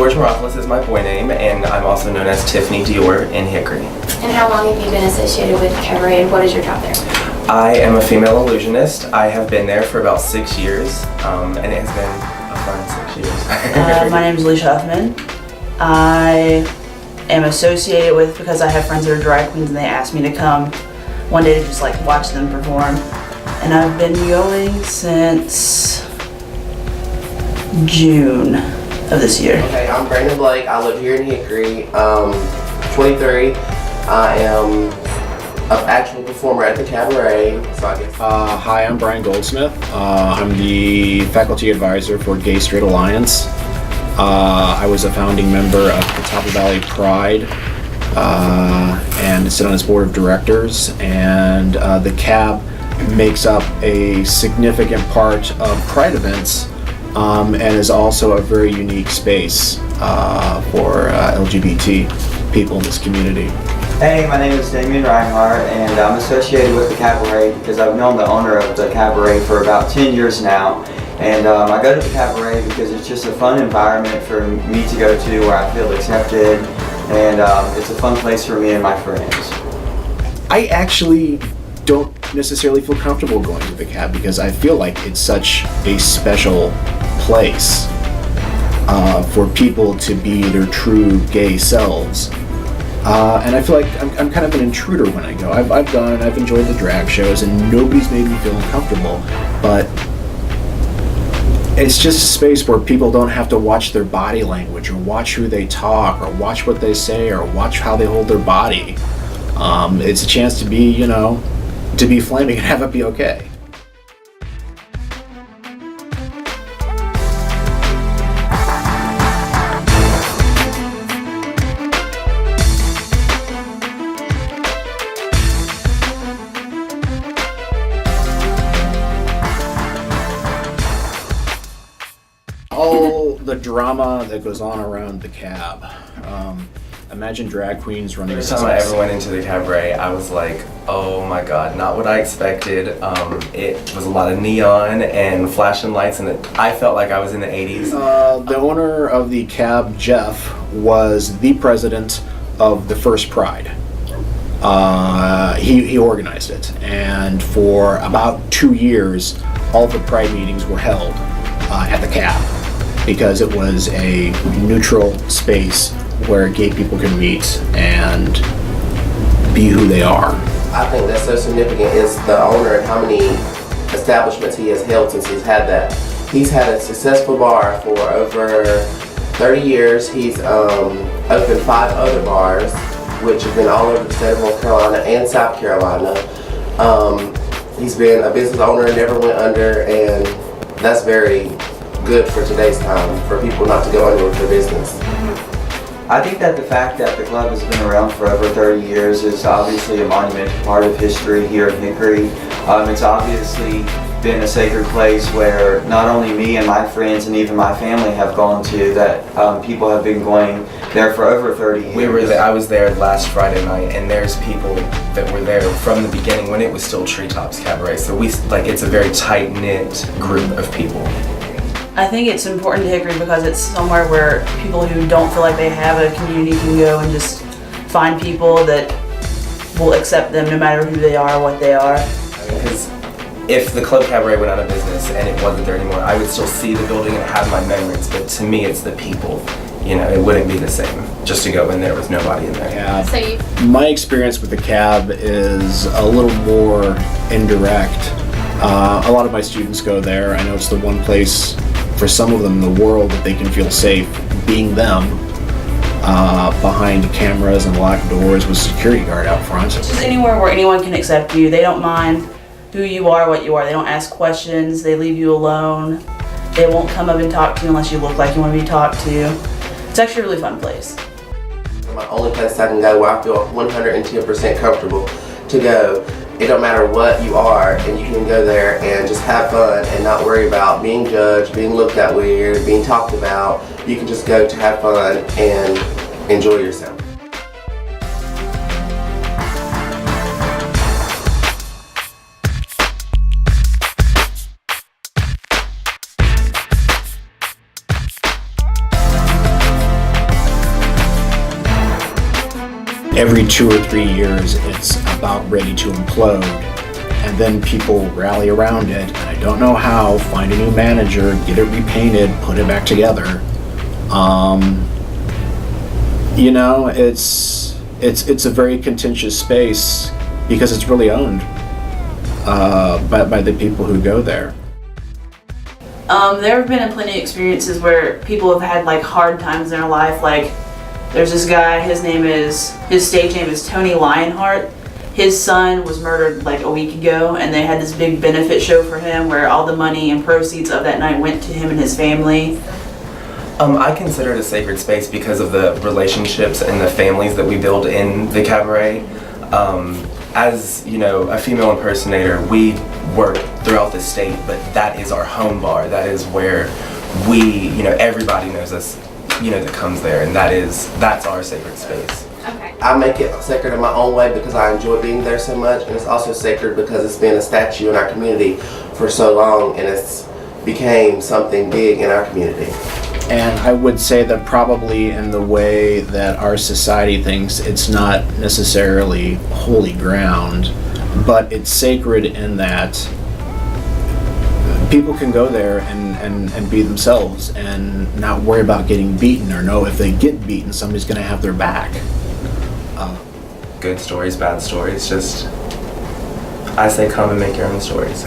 George Morales is my boy name, and I'm also known as Tiffany Dior in Hickory. And how long have you been associated with Cabaret, and what is your job there? I am a female illusionist. I have been there for about 6 years, and it has been a fun 6 years. My name is Aleisha Huffman. I am associated with, because I have friends that are drag queens and they asked me to come one day to just like watch them perform. And I've been going since June of this year. Okay, I'm Brandon Blake. I live here in Hickory. 23. I am an actual performer at the Cabaret. So I guess. Hi, I'm Brian Goldsmith. I'm the faculty advisor for Gay Straight Alliance. I was a founding member of the Catawba Valley Pride and sit on its board of directors. And the Cab makes up a significant part of Pride events and is also a very unique space for LGBT people in this community. Hey, my name is Damien Reinhardt, and I'm associated with the Cabaret because I've known the owner of the Cabaret for about 10 years now. And I go to the Cabaret because it's just a fun environment for me to go to where I feel accepted, and it's a fun place for me and my friends. I actually don't necessarily feel comfortable going to the Cab because I feel like it's such a special place for people to be their true gay selves. And I feel like I'm kind of an intruder when I go. I've enjoyed the drag shows and nobody's made me feel uncomfortable, but it's just a space where people don't have to watch their body language or watch who they talk or watch what they say or watch how they hold their body. It's a chance to be, to be flaming and have it be okay. All the drama that goes on around the Cab. Imagine drag queens running. Every time I ever went into the Cabaret, I was like, oh my god, not what I expected. It was a lot of neon and flashing lights, and I felt like I was in the 80s. The owner of the Cab, Jeff, was the president of the first Pride. He organized it, and for about 2 years, all the Pride meetings were held at the Cab because it was a neutral space where gay people can meet and be who they are. I think that's so significant is the owner and how many establishments he has held since he's had that. He's had a successful bar for over 30 years. He's opened 5 other bars, which have been all over the state of North Carolina and South Carolina. He's been a business owner and never went under, and that's very good for today's time, for people not to go under with their business. I think that the fact that the club has been around for over 30 years is obviously a monumental part of history here in Hickory. It's obviously been a sacred place where not only me and my friends and even my family have gone to, that people have been going there for over 30 years. I was there last Friday night, and there's people that were there from the beginning when it was still Treetops Cabaret. So it's a very tight-knit group of people. I think it's important to Hickory because it's somewhere where people who don't feel like they have a community can go and just find people that will accept them no matter who they are or what they are. Because if the Club Cabaret went out of business and it wasn't there anymore, I would still see the building and have my memories, but to me it's the people. It wouldn't be the same just to go in there with nobody in there. Yeah. My experience with the Cab is a little more indirect. A lot of my students go there. I know it's the one place for some of them in the world that they can feel safe being them behind cameras and locked doors with security guard out front. It's just anywhere where anyone can accept you. They don't mind who you are, what you are. They don't ask questions. They leave you alone. They won't come up and talk to you unless you look like you want to be talked to. It's actually a really fun place. My only place I can go where I feel 110% comfortable to go. It don't matter what you are, and you can go there and just have fun and not worry about being judged, being looked at weird, being talked about. You can just go to have fun and enjoy yourself. every 2 or 3 years it's about ready to implode, and then people rally around it, and I don't know how, find a new manager, get it repainted, put it back together. You know, it's a very contentious space because it's really owned by the people who go there. There have been plenty of experiences where people have had like hard times in their life. Like, there's this guy, his stage name is Tony Reinhardt. His son was murdered like a week ago, and they had this big benefit show for him where all the money and proceeds of that night went to him and his family. I consider it a sacred space because of the relationships and the families that we build in the cabaret. As you know, a female impersonator, we work throughout the state, but that is our home bar. That is where we, you know, everybody knows us, you know, that comes there, and that's our sacred space. Okay. I make it sacred in my own way because I enjoy being there so much, and it's also sacred because it's been a statue in our community for so long, and it's became something big in our community. And I would say that probably in the way that our society thinks, it's not necessarily holy ground, but it's sacred in that people can go there and be themselves and not worry about getting beaten, or know if they get beaten, somebody's going to have their back. Good stories, bad stories, just, I say come and make your own stories.